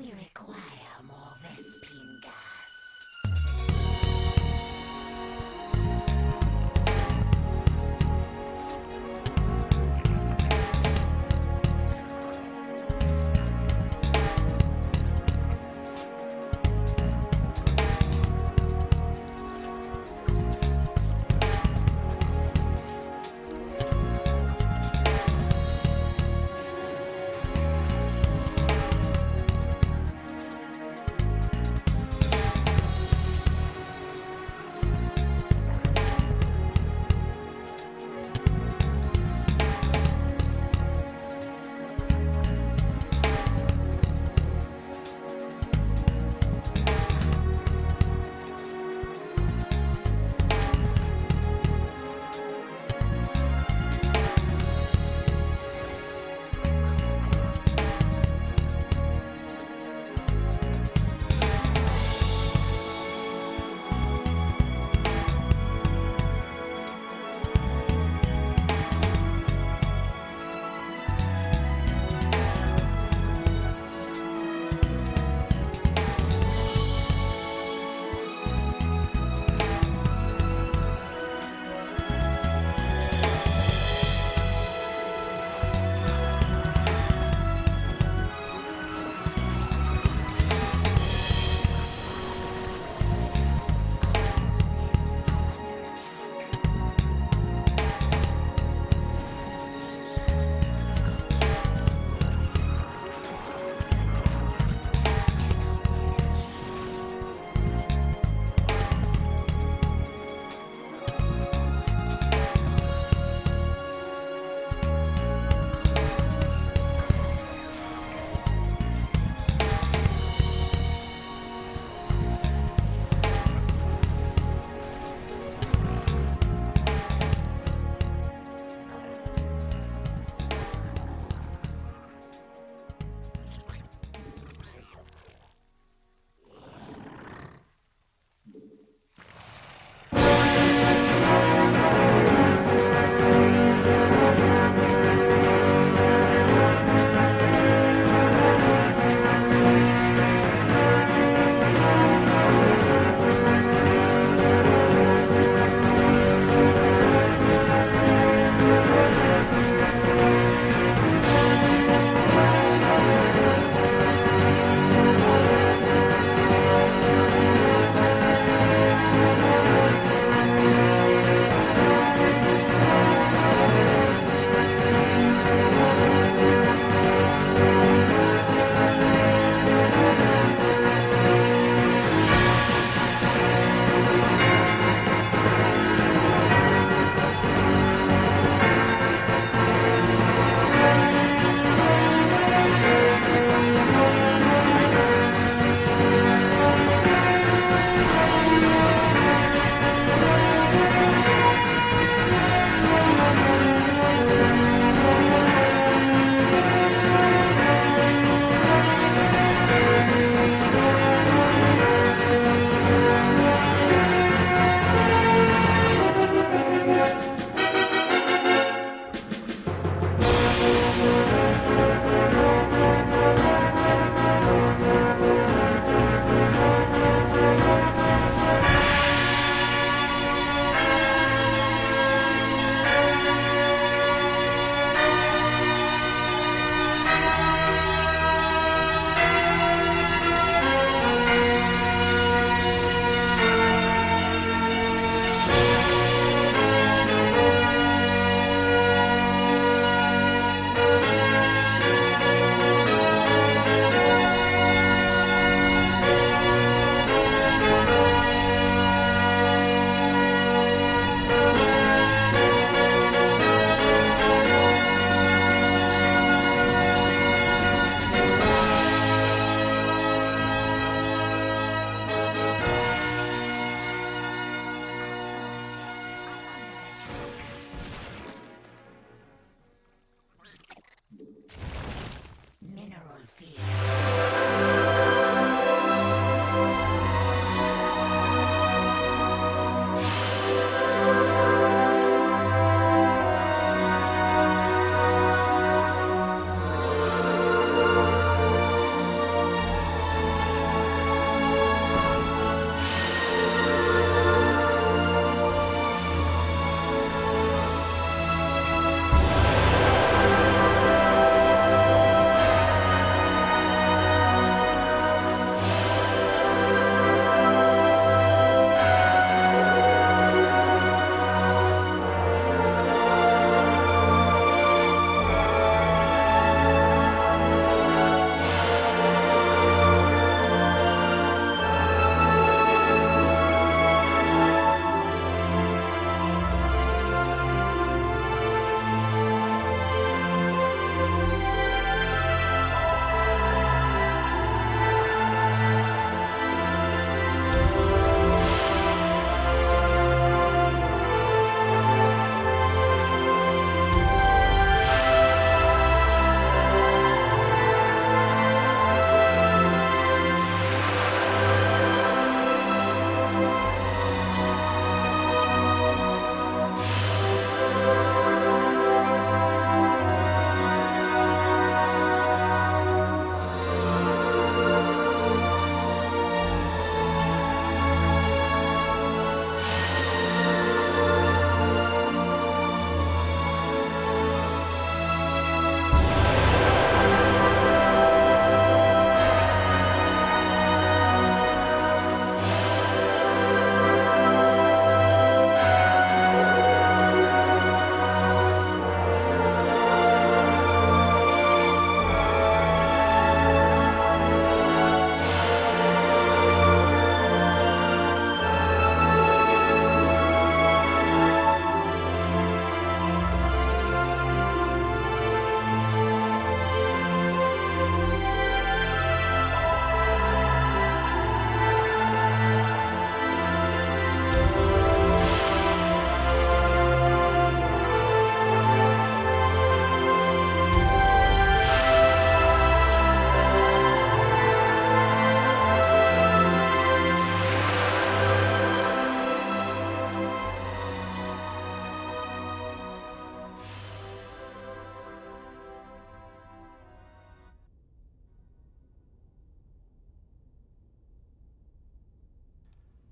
We require more Vespine gas.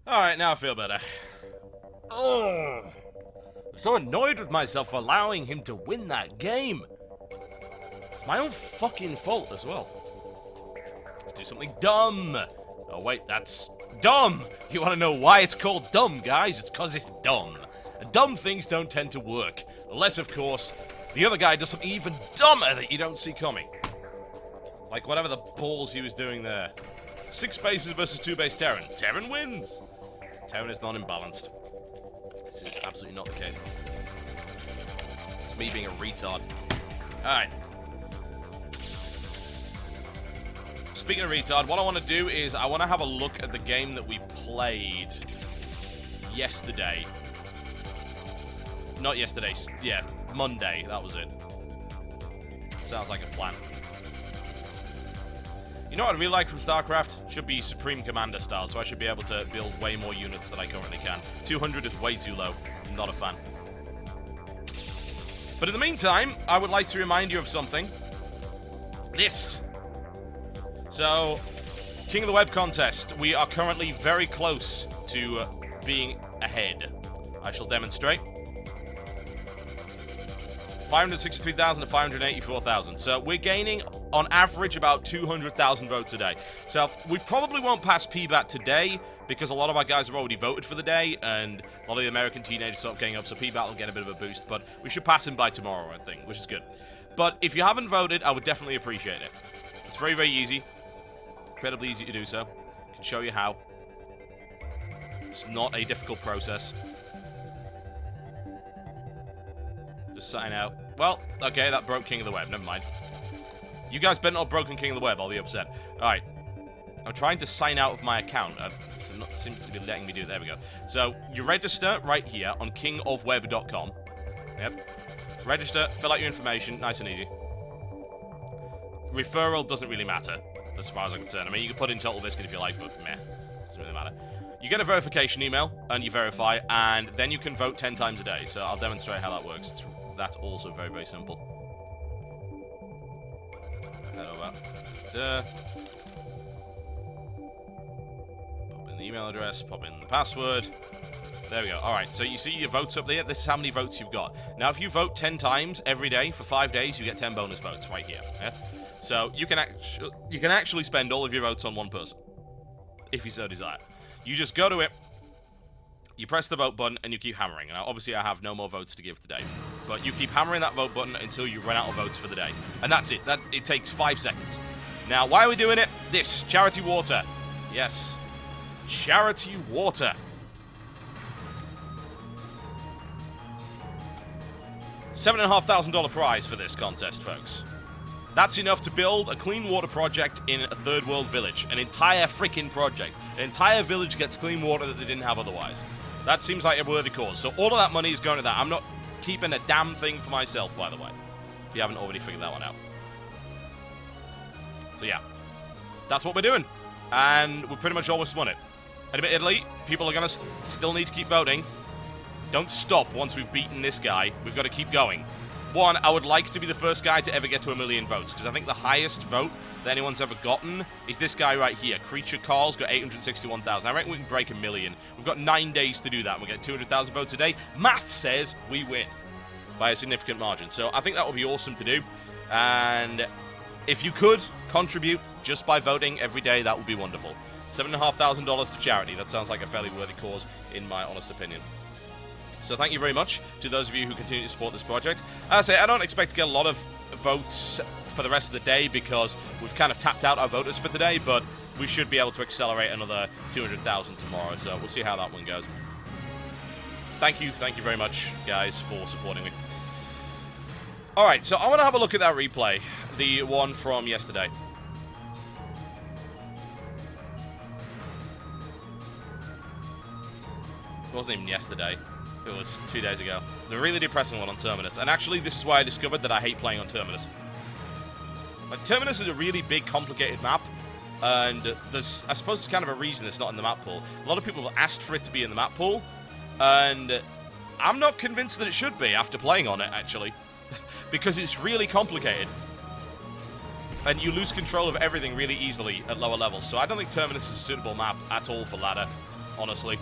Alright, now I feel better. Oh, I'm so annoyed with myself for allowing him to win that game. It's my own fucking fault as well. Let's do something dumb. Oh wait, that's dumb. You want to know why it's called dumb, guys? It's because it's dumb. And dumb things don't tend to work. Unless, of course, the other guy does something even dumber that you don't see coming. Like whatever the balls he was doing there. 6 bases versus 2 base Terran. Terran wins. Terran is non-imbalanced. This is absolutely not the case. It's me being a retard. Alright. Speaking of retard, what I want to do is I want to have a look at the game that we played yesterday. Not yesterday. Yeah, Monday. That was it. Sounds like a plan. You know what I'd really like from Starcraft? Should be Supreme Commander style, so I should be able to build way more units than I currently can. 200 is way too low. I'm not a fan. But in the meantime, I would like to remind you of something. This. So, King of the Web contest. We are currently very close to being ahead. I shall demonstrate. 563,000 to 584,000. So we're gaining, on average, about 200,000 votes a day. So we probably won't pass PBAT today, because a lot of our guys have already voted for the day, and a lot of the American teenagers sort of getting up, so PBAT will get a bit of a boost. But we should pass him by tomorrow, I think, which is good. But if you haven't voted, I would definitely appreciate it. It's very, very easy. Incredibly easy to do so. I can show you how. It's not a difficult process. Just sign out. Well, okay, that broke King of the Web. Never mind. You guys better not have broken King of the Web. I'll be upset. Alright. I'm trying to sign out of my account. It not seems to be letting me do it. There we go. So, you register right here on kingofweb.com. Yep. Register, fill out your information. Nice and easy. Referral doesn't really matter, as far as I'm concerned. I mean, you can put in TotalBiscuit if you like, but meh. Doesn't really matter. You get a verification email, and you verify, and then you can vote 10 times a day. So I'll demonstrate how that works. That's also very, very simple. Head over. Pop in the email address, pop in the password. There we go. Alright, so you see your votes up there? This is how many votes you've got. Now, if you vote 10 times every day for 5 days, you get 10 bonus votes right here. Yeah? So you can actually spend all of your votes on one person, if you so desire. You just go to it, you press the vote button, and you keep hammering. Now, obviously, I have no more votes to give today, but you keep hammering that vote button until you run out of votes for the day. And that's it. It takes 5 seconds. Now, why are we doing it? This, charity water. Yes. Charity water. $7,500 prize for this contest, folks. That's enough to build a clean water project in a third world village. An entire freaking project. An entire village gets clean water that they didn't have otherwise. That seems like a worthy cause. So all of that money is going to that. I'm not keeping a damn thing for myself, by the way. If you haven't already figured that one out. So yeah. That's what we're doing. And we're pretty much almost won it. Admittedly, people are going to still need to keep voting. Don't stop once we've beaten this guy. We've got to keep going. One, I would like to be the first guy to ever get to 1 million votes, because I think the highest vote that anyone's ever gotten is this guy right here. Creature Carl's got 861,000. I reckon we can break 1 million. We've got 9 days to do that, and we'll get 200,000 votes a day. Math says we win by a significant margin. So I think that would be awesome to do. And if you could contribute just by voting every day, that would be wonderful. $7,500 to charity. That sounds like a fairly worthy cause, in my honest opinion. So thank you very much to those of you who continue to support this project. As I say, I don't expect to get a lot of votes for the rest of the day because we've kind of tapped out our voters for today, but we should be able to accelerate another 200,000 tomorrow, so we'll see how that one goes. Thank you very much, guys, for supporting me. Alright, so I want to have a look at that replay, the one from yesterday. It wasn't even yesterday. It was 2 days ago. The really depressing one on Terminus. And actually, this is why I discovered that I hate playing on Terminus. Like, Terminus is a really big, complicated map. And there's, I suppose it's kind of a reason it's not in the map pool. A lot of people have asked for it to be in the map pool. And I'm not convinced that it should be after playing on it, actually. Because it's really complicated. And you lose control of everything really easily at lower levels. So I don't think Terminus is a suitable map at all for ladder. honestly.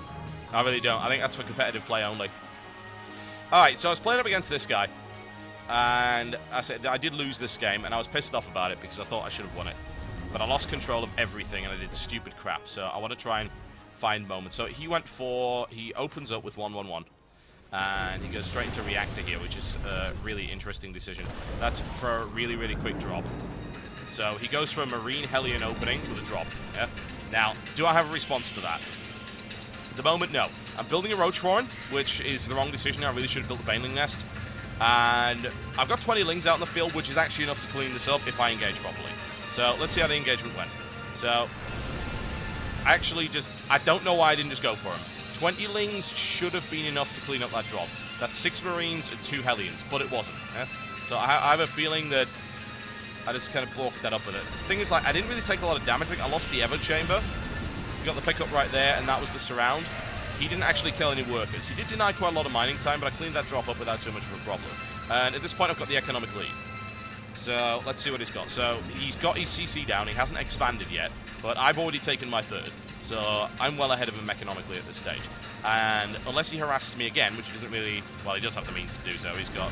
I really don't. I think that's for competitive play only. Alright, so I was playing up against this guy. And I said I did lose this game, and I was pissed off about it because I thought I should have won it. But I lost control of everything, and I did stupid crap. So I want to try and find moments. So he opens up with 1-1-1. And he goes straight into reactor here, which is a really interesting decision. That's for a really, really quick drop. So he goes for a Marine Hellion opening with a drop. Yeah. Now, do I have a response to that? At the moment, no. I'm building a Roach Warren, which is the wrong decision. I really should have built a Baneling Nest. And I've got 20 Lings out in the field, which is actually enough to clean this up if I engage properly. So let's see how the engagement went. So, I don't know why I didn't just go for him. 20 Lings should have been enough to clean up that drop. That's 6 Marines and 2 Hellions, but it wasn't. Yeah? So I have a feeling that I just kind of balked that up with it. The thing is, like, I didn't really take a lot of damage. I lost the Evo Chamber. We got the pickup right there, and that was the surround. He didn't actually kill any workers. He did deny quite a lot of mining time, but I cleaned that drop up without too much of a problem. And at this point, I've got the economic lead. So let's see what he's got. So he's got his CC down. He hasn't expanded yet, but I've already taken my third. So I'm well ahead of him economically at this stage. And unless he harasses me again, which he doesn't really... Well, he does have the means to do so. He's got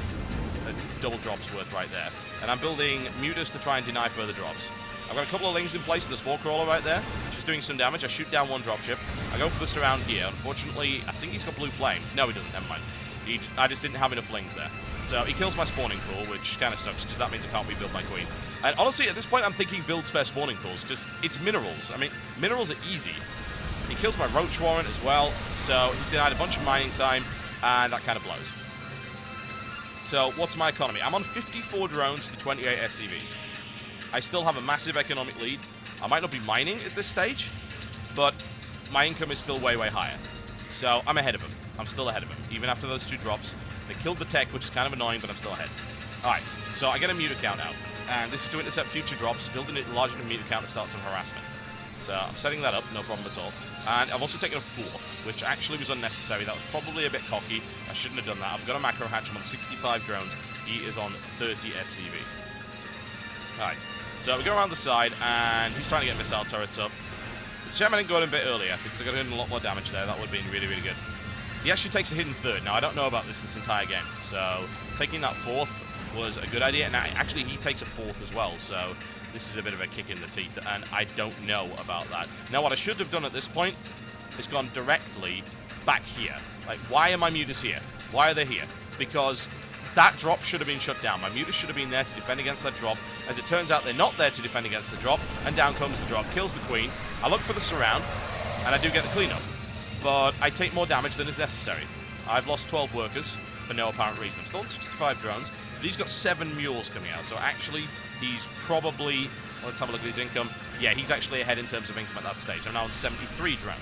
a double drops worth right there. And I'm building Mutas to try and deny further drops. I've got a couple of Lings in place, the Spore Crawler right there, which is doing some damage. I shoot down one dropship. I go for the surround here. Unfortunately, I think he's got Blue Flame. No, he doesn't. Never mind. I just didn't have enough Lings there. So he kills my spawning pool, which kind of sucks, because that means I can't rebuild my Queen. And honestly, at this point, I'm thinking build spare spawning pools, because it's minerals. I mean, minerals are easy. He kills my Roach Warren as well, so he's denied a bunch of mining time, and that kind of blows. So what's my economy? I'm on 54 drones to 28 SCVs. I still have a massive economic lead. I might not be mining at this stage, but my income is still way, way higher. So I'm ahead of him. I'm still ahead of him, even after those 2 drops. They killed the tech, which is kind of annoying, but I'm still ahead. Alright, so I get a Muta count out. And this is to intercept future drops, building a large enough Muta count to start some harassment. So I'm setting that up, no problem at all. And I've also taken a 4th, which actually was unnecessary. That was probably a bit cocky. I shouldn't have done that. I've got a macro hatch. I'm on 65 drones. He is on 30 SCVs. Alright, so we go around the side, and he's trying to get missile turrets up. It's a shame I didn't go in a bit earlier, because I got in a lot more damage there. That would have been really, really good. He actually takes a hidden 3rd. Now, I don't know about this entire game, so taking that 4th was a good idea. Now, actually, he takes a 4th as well, so this is a bit of a kick in the teeth, and I don't know about that. Now, what I should have done at this point is gone directly back here. Like, why are my Mutas here? Why are they here? Because that drop should have been shut down. My Mutas should have been there to defend against that drop. As it turns out, they're not there to defend against the drop, and down comes the drop, kills the Queen. I look for the surround, and I do get the cleanup. But I take more damage than is necessary. I've lost 12 workers for no apparent reason. I'm still on 65 drones, but he's got 7 mules coming out. So actually, he's probably... Well, let's have a look at his income. Yeah, he's actually ahead in terms of income at that stage. I'm now on 73 drones.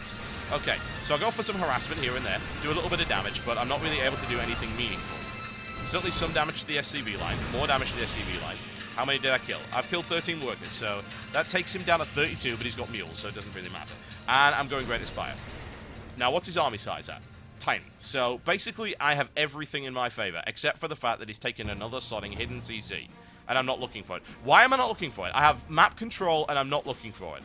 Okay, so I go for some harassment here and there, do a little bit of damage, but I'm not really able to do anything meaningful. Certainly some damage to the SCV line, more damage to the SCV line. How many did I kill? I've killed 13 workers, so that takes him down to 32, but he's got mules, so it doesn't really matter. And I'm going Great Aspire. Now, what's his army size at? Tiny. So, basically, I have everything in my favor, except for the fact that he's taken another sodding hidden CC, and I'm not looking for it. Why am I not looking for it? I have map control, and I'm not looking for it.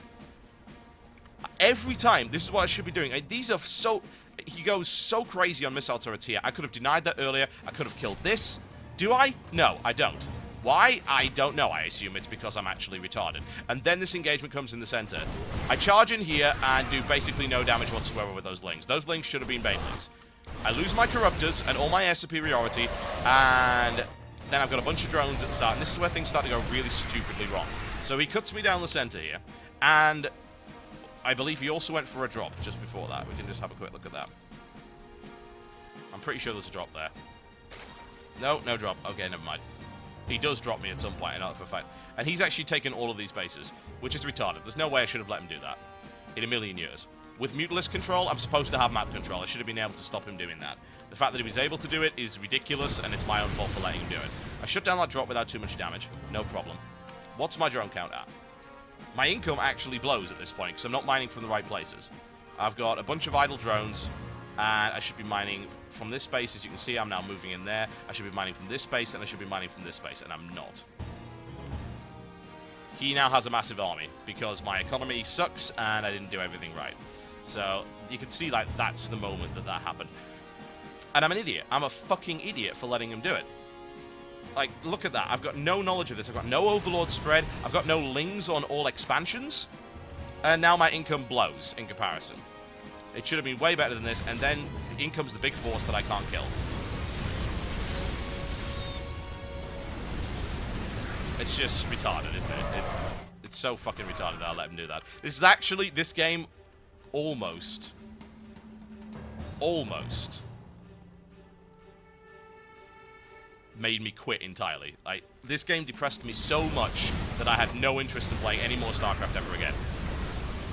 Every time, this is what I should be doing. These are so... He goes so crazy on missile turrets here. I could have denied that earlier. I could have killed this. Do I? No, I don't. Why? I don't know. I assume it's because I'm actually retarded. And then this engagement comes in the center. I charge in here and do basically no damage whatsoever with those Lings. Those Lings should have been Banelings. I lose my Corruptors and all my air superiority, and then I've got a bunch of drones at the start, and this is where things start to go really stupidly wrong. So he cuts me down the center here, and I believe he also went for a drop just before that. We can just have a quick look at that. I'm pretty sure there's a drop there. No, no drop. Okay, never mind. He does drop me at some point, I know that for a fact. And he's actually taken all of these bases, which is retarded. There's no way I should have let him do that in a million years. With Mutalist control, I'm supposed to have map control. I should have been able to stop him doing that. The fact that he was able to do it is ridiculous, and it's my own fault for letting him do it. I shut down that drop without too much damage. No problem. What's my drone count at? My income actually blows at this point, because I'm not mining from the right places. I've got a bunch of idle drones, and I should be mining from this space. As you can see, I'm now moving in there. I should be mining from this space, and I should be mining from this space, and I'm not. He now has a massive army, because my economy sucks, and I didn't do everything right. So you can see, like, that's the moment that happened. And I'm an idiot. I'm a fucking idiot for letting him do it. Like, look at that. I've got no knowledge of this. I've got no Overlord spread. I've got no lings on all expansions. And now my income blows in comparison. It should have been way better than this. And then in comes the big force that I can't kill. It's just retarded, isn't it? It's so fucking retarded that I'll let him do that. This is actually, this game almost made me quit entirely. Like, this game depressed me so much that I had no interest in playing any more Starcraft ever again.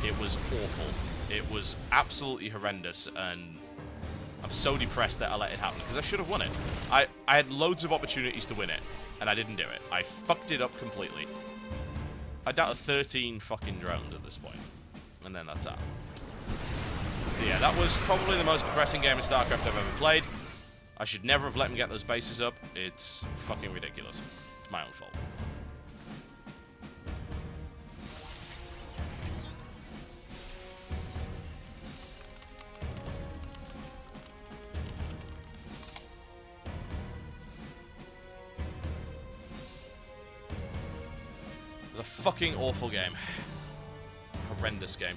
It was awful. It was absolutely horrendous, and I'm so depressed that I let it happen, because I should have won it. I had loads of opportunities to win it, and I didn't do it. I fucked it up completely. I doubted 13 fucking drones at this point. And then that's that. So yeah, that was probably the most depressing game of StarCraft I've ever played. I should never have let him get those bases up. It's fucking ridiculous. It's my own fault. It was a fucking awful game. Horrendous game.